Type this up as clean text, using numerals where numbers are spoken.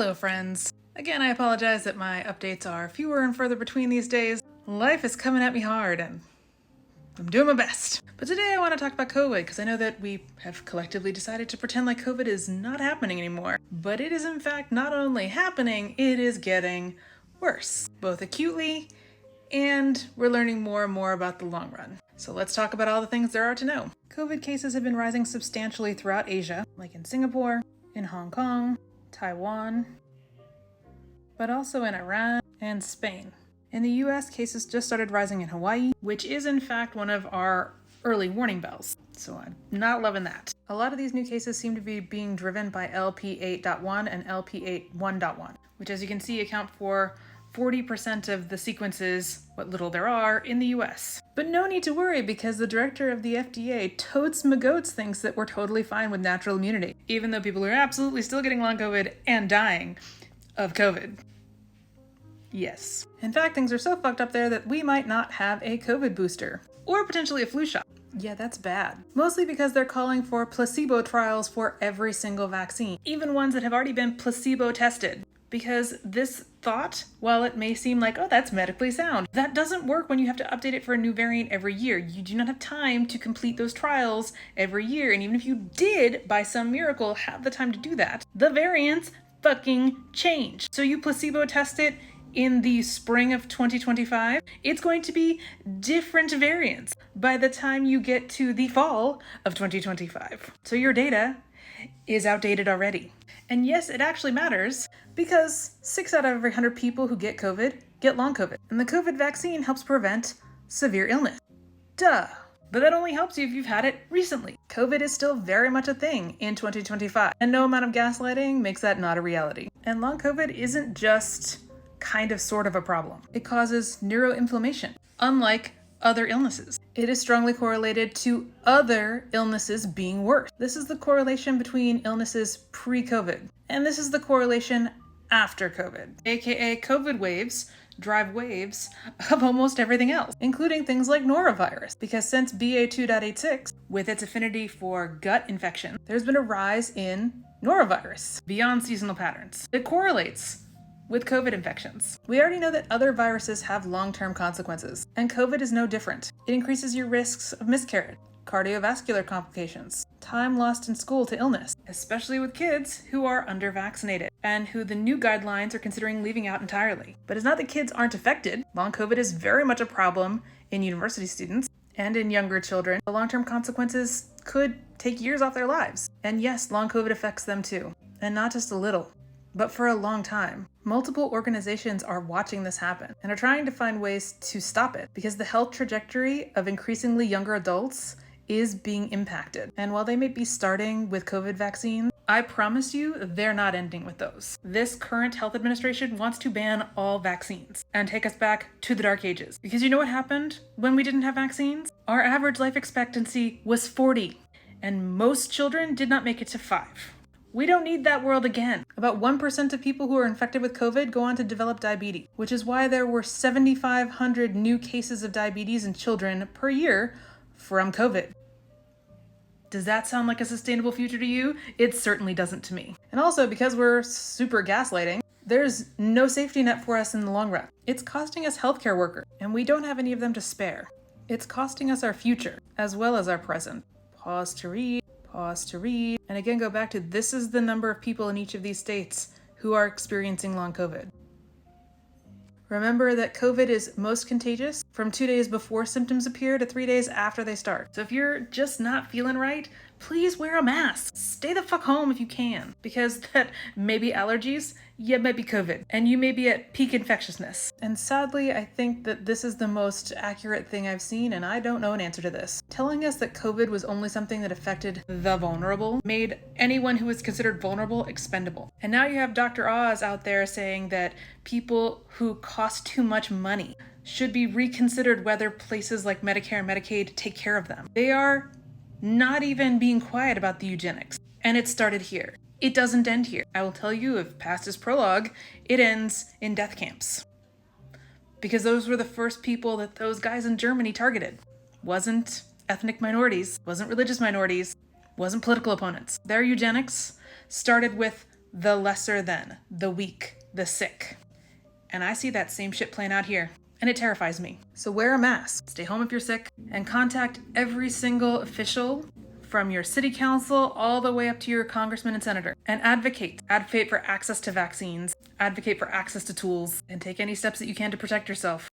Hello, friends. Again, I apologize that my updates are fewer and further between these days. Life is coming at me hard, and I'm doing my best. But today I want to talk about COVID, because I know that we have collectively decided to pretend like COVID is not happening anymore. But it is in fact not only happening, it is getting worse, both acutely and we're learning more and more about the long run. So let's talk about all the things there are to know. COVID cases have been rising substantially throughout Asia, like in Singapore, in Hong Kong, Taiwan, but also in Iran and Spain. In the US, cases just started rising in Hawaii, which is in fact one of our early warning bells. So I'm not loving that. A lot of these new cases seem to be being driven by LP8.1 and LP8.1.1, which as you can see account for 40% of the sequences, what little there are, in the US. But no need to worry, because the director of the FDA, Totes McGoats, thinks that we're totally fine with natural immunity, even though people are absolutely still getting long COVID and dying of COVID. Yes. In fact, things are so fucked up there that we might not have a COVID booster, or potentially a flu shot. Yeah, that's bad. Mostly because they're calling for placebo trials for every single vaccine, even ones that have already been placebo tested. Because this thought, while it may seem like, oh, that's medically sound, that doesn't work when you have to update it for a new variant every year. You do not have time to complete those trials every year. And even if you did, by some miracle, have the time to do that, the variants fucking change. So you placebo test it in the spring of 2025, it's going to be different variants by the time you get to the fall of 2025. So your data is outdated already. And yes, it actually matters, because 6 out of every 100 people who get COVID get long COVID. And the COVID vaccine helps prevent severe illness. Duh. But that only helps you if you've had it recently. COVID is still very much a thing in 2025, and no amount of gaslighting makes that not a reality. And long COVID isn't just kind of sort of a problem. It causes neuroinflammation, unlike other illnesses. It is strongly correlated to other illnesses being worse. This is the correlation between illnesses pre-COVID, and this is the correlation after COVID, aka COVID waves drive waves of almost everything else, including things like norovirus, because since BA2.86, with its affinity for gut infection, there's been a rise in norovirus beyond seasonal patterns. It correlates with COVID infections. We already know that other viruses have long-term consequences, and COVID is no different. It increases your risks of miscarriage, cardiovascular complications, time lost in school to illness, especially with kids who are under-vaccinated and who the new guidelines are considering leaving out entirely. But it's not that kids aren't affected. Long COVID is very much a problem in university students and in younger children. The long-term consequences could take years off their lives. And yes, long COVID affects them too, and not just a little, but for a long time. Multiple organizations are watching this happen and are trying to find ways to stop it, because the health trajectory of increasingly younger adults is being impacted. And while they may be starting with COVID vaccines, I promise you they're not ending with those. This current health administration wants to ban all vaccines and take us back to the dark ages. Because you know what happened when we didn't have vaccines? Our average life expectancy was 40, and most children did not make it to 5. We don't need that world again. About 1% of people who are infected with COVID go on to develop diabetes, which is why there were 7,500 new cases of diabetes in children per year from COVID. Does that sound like a sustainable future to you? It certainly doesn't to me. And also, because we're super gaslighting, there's no safety net for us in the long run. It's costing us healthcare workers, and we don't have any of them to spare. It's costing us our future, as well as our present. Pause to read. Pause to read. And again, go back to this is the number of people in each of these states who are experiencing long COVID. Remember that COVID is most contagious from 2 days before symptoms appear to 3 days after they start. So if you're just not feeling right, please wear a mask. Stay the fuck home if you can, because that may be allergies, yeah, it might be COVID, and you may be at peak infectiousness. And sadly, I think that this is the most accurate thing I've seen, and I don't know an answer to this. Telling us that COVID was only something that affected the vulnerable made anyone who was considered vulnerable expendable. And now you have Dr. Oz out there saying that people who cost too much money should be reconsidered whether places like Medicare and Medicaid take care of them. They are not even being quiet about the eugenics. And it started here. It doesn't end here. I will tell you, if past is prologue, it ends in death camps. Because those were the first people that those guys in Germany targeted. Wasn't ethnic minorities, wasn't religious minorities, wasn't political opponents. Their eugenics started with the lesser than, the weak, the sick. And I see that same shit playing out here, and it terrifies me. So wear a mask, stay home if you're sick, and contact every single official from your city council all the way up to your congressman and senator, and advocate. Advocate for access to vaccines, advocate for access to tools, and take any steps that you can to protect yourself.